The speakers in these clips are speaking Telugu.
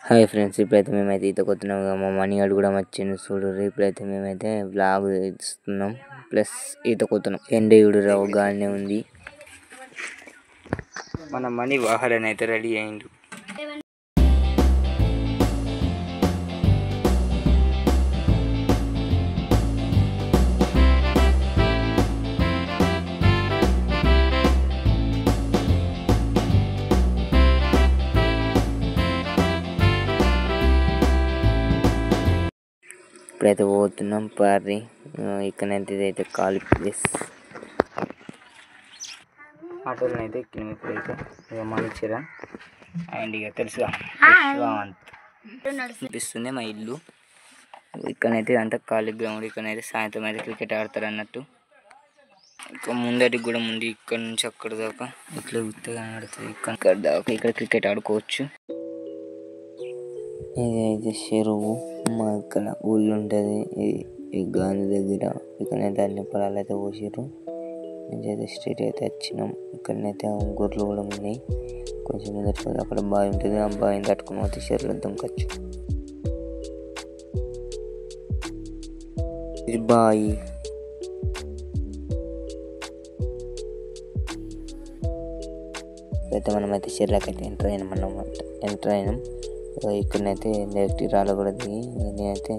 హాయ్ ఫ్రెండ్స్, ఇప్పుడైతే మేమైతే ఈత కొడుతున్నాం. మా మనీ గాడు కూడా వచ్చిండు చూడు. ఇప్పుడైతే మేమైతే వ్లాగ్ ఇస్తున్నాం ప్లస్ ఈత కొడుతున్నాం. ఎండయుడు రావు గానే ఉంది. మన మనీ వాహడని అయితే రెడీ అయిండు. ఇప్పుడైతే పోతున్నాం పారి. ఇక్కడైతే ఇదైతే ఖాళీ ప్లేస్. ఆటోలో అయితే ఎక్కినాం. ఇప్పుడైతే ఇక మనిచ్చిరా అండ్ ఇక తెలుసుగా అనిపిస్తుంది మా ఇల్లు. ఇక్కడైతే అంతా ఖాళీ గ్రౌండ్. ఇక్కడైతే సాయంత్రం అయితే క్రికెట్ ఆడతారు అన్నట్టు. ఇంకా ముందటికి కూడా ముందు ఇక్కడ నుంచి అక్కడ దాకా ఇట్లా ఉత్తగా ఆడుతుంది. ఇక్కడ దాకా ఇక్కడ క్రికెట్ ఆడుకోవచ్చు. ఇదైతే చెరువు. మా ఇక్కడ ఊళ్ళు ఉంటుంది ఈ గాంధీ దగ్గర. ఇక్కడైతే అన్ని పొలాలు అయితే పోసారు. అయితే స్ట్రీట్ అయితే వచ్చినాం. ఇక్కడనైతే గొర్రెలు కూడా ఉన్నాయి. కొంచెం ముందర అక్కడ బావి ఉంటుంది. ఆ బావిని తట్టుకుని పోతే చెరువులో దుంకచ్చు. ఇది బావి. అయితే మనమైతే చెరువుకి అయితే ఎంటర్ అయినాం అన్నమాట. ఇక్కడనైతే డైరెక్ట్ రాళ్ళగూడ దిగి నేనైతే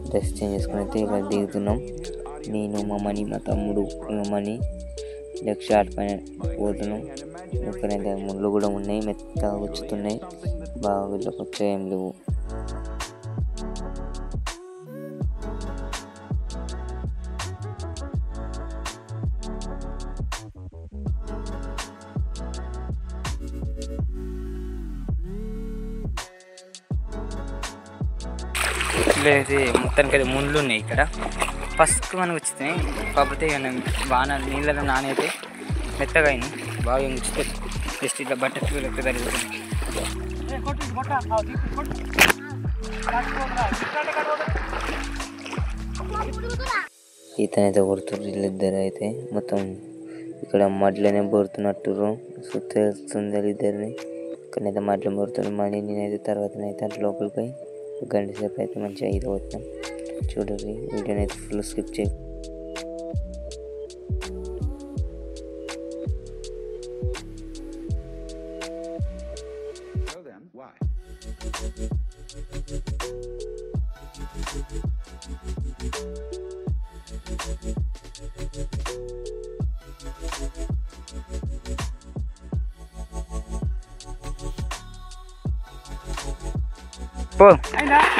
డ్రెస్ చేంజ్ చేసుకుని అయితే ఇక్కడ దిగుతున్నాం. నేను మా మనీ మా తమ్ముడు మనీ లెఫ్ట్ షార్ట్ పైన పోతున్నాం. ఇక్కడైతే ముళ్ళు కూడా ఉన్నాయి, మెత్తగా గుచ్చుతున్నాయి. బాగా వీళ్ళకి వచ్చే ఏం లేవు. అయితే మొత్తానికి అయితే ముళ్ళు ఉన్నాయి ఇక్కడ. ఫస్ట్ మనకు వచ్చినాయి. కాకపోతే వాన నీళ్ళలో నానైతే మెత్తగా అయినాయి. బాగా గుచ్చితే జస్ట్ ఇట్లా బట్టలు లెక్క తగ్గుతుంది. ఈతనైతే కొడుతున్నారు వీళ్ళిద్దరు. అయితే మొత్తం ఇక్కడ మడ్లనే బోరుతున్నట్టు తెలుస్తుంది ఇద్దరిని. ఇక్కడనైతే మడ్లు బోరుతున్నారు. మనీ నేనైతే తర్వాతనైతే అట్లా లోపలికి పోయి గంట సేపు అయితే మంచిగా ఈత కొట్టాం. చూడండి, వీడియోని అయితే ఫుల్ స్కిప్ చేయి.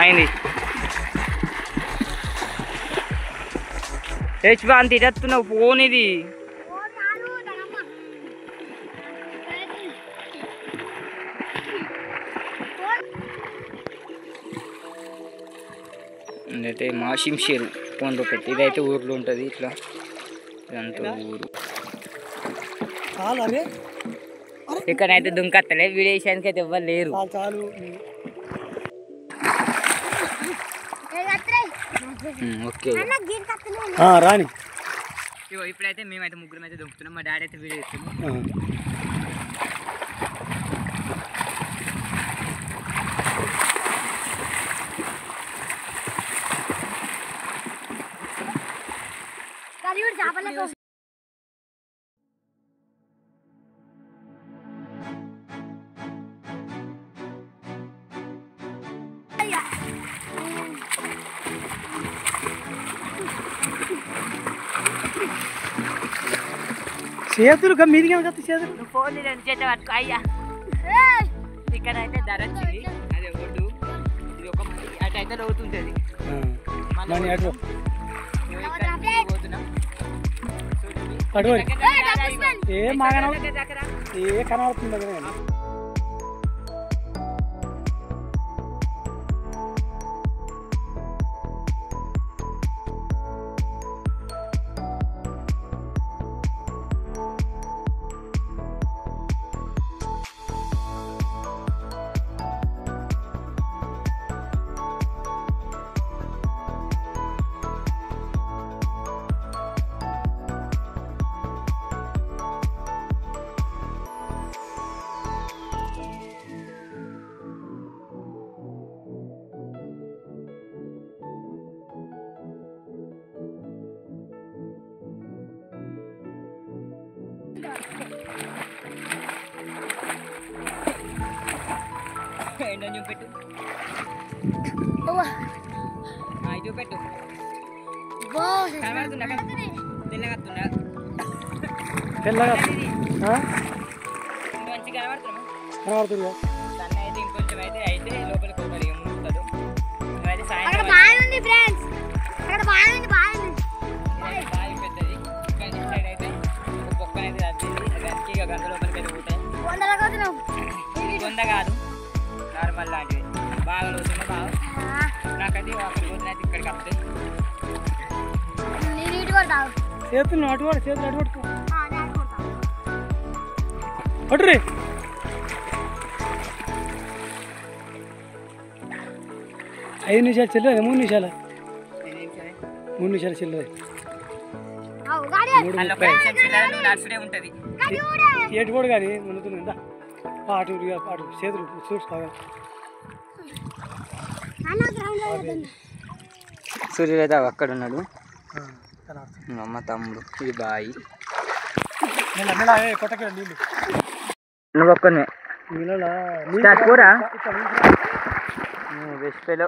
అయింది అంత ఇటున్నావు ఫోన్. ఇది అయితే మాషిం షేరు ఫోన్ ఒకటి. ఇదైతే ఊర్లో ఉంటుంది. ఇట్లా ఇదంతా ఊరు. ఇక్కడైతే దుంకత్తలే. విదేశానికి అయితే ఎవ్వరు లేరు. ఓకే రాని. ఇప్పుడైతే మేమైతే ముగ్గురం అయితే దొంకుతున్నాం. మా డాడీ అయితే వీడియో ఇస్తున్నాం. చేతులు మీదిగా చేతులు ఫోన్ చేత పట్టుకో అయ్యా. ఇక్కడ అయితే ధర వచ్చింది. అదే ఒడ్డు. ఇది ఒక మనీ అటు అయితే అవుతుంటుంది. ఏ కనబడుతుంది. ఏంటో చూపెట్టు చూపెట్టు కనబడుతుందా తెల్లగా తెల్లగా మంచిగా కనబడుతున్నా కనబడుతుందా సన్న అయితే ఇంకొంచెం అయితే లోపలికి ఒకటి ముడుతుంది అయితే సాయంత్రం బావి పెద్దది ఇంకా సైడ్ అయితే ఒక పొక్క అనేది తగ్గింది దానికి ఇక గంట లోపలికి అయితే పోతాయి కొంద కాదు నార్మల్ లాంటిది బాగా లోతుంది బాగా నాకైతే అక్కడికి పోతున్నది ఇక్కడికి వస్తాయి చేతులు అటు చేతులు అటు పట్టుకో అటురే 5 నిమిషాలు చెల్లెదు 3 నిమిషాలు 3 నిమిషాలు చెల్లెదు ఏటు కూడా కానీ ముందుతుంది కదా అటు అటు చేతులు చూసుకోవాలి సూర్యుడు అయితే అక్కడ ఉన్నాడు అమ్మ తమ్ముడు ఇది బాయి కొట్టకి నీళ్ళు నువ్వు ఒక్కనే కూరా బెస్ట్ పేలో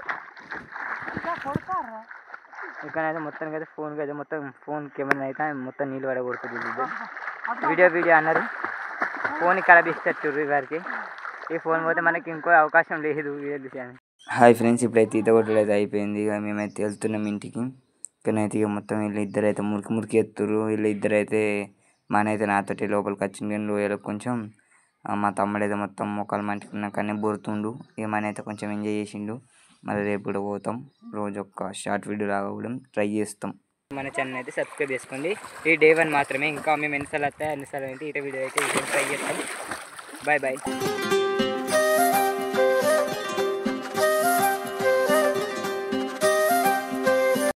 ఇక్కడైతే మొత్తానికి అయితే ఫోన్కి అయితే మొత్తం ఫోన్ కెమెరా అయితే మొత్తం నీళ్ళు పడగొడుతుంది వీడియో అన్నారు ఫోన్ ఇక్కడ ఇస్తారు వారికి ఈ ఫోన్ పోతే మనకి ఇంకో అవకాశం లేదు వీడియో తీసాను. హాయ్ ఫ్రెండ్స్, ఇప్పుడైతే ఈత కొట్టడం అయితే అయిపోయింది. ఇక మేమైతే వెళ్తున్నాం ఇంటికి. ఇక్కడైతే ఇక మొత్తం వీళ్ళు ఇద్దరు అయితే మురికి ఎత్తురు. వీళ్ళు ఇద్దరు అయితే మనైతే నాతోటి లోపలికి వచ్చింది కానీ లోయలకు కొంచెం మా తమ్ముడైతే మొత్తం మొక్కలు మంటుకున్నా కానీ బోరుతుండు. ఇక మనైతే కొంచెం ఎంజాయ్ చేసిండు. మళ్ళీ రేపు కూడా పోతాం. రోజు ఒక షార్ట్ వీడియో రావడం ట్రై చేస్తాం. మన ఛానల్ అయితే సబ్స్క్రైబ్ చేసుకోండి. ఈ డే 1 మాత్రమే. ఇంకా మేము ఎన్నిసార్లు వస్తాయి అన్నిసార్లు అయితే ఈ వీడియో అయితే ట్రై చేస్తాం. Bye bye.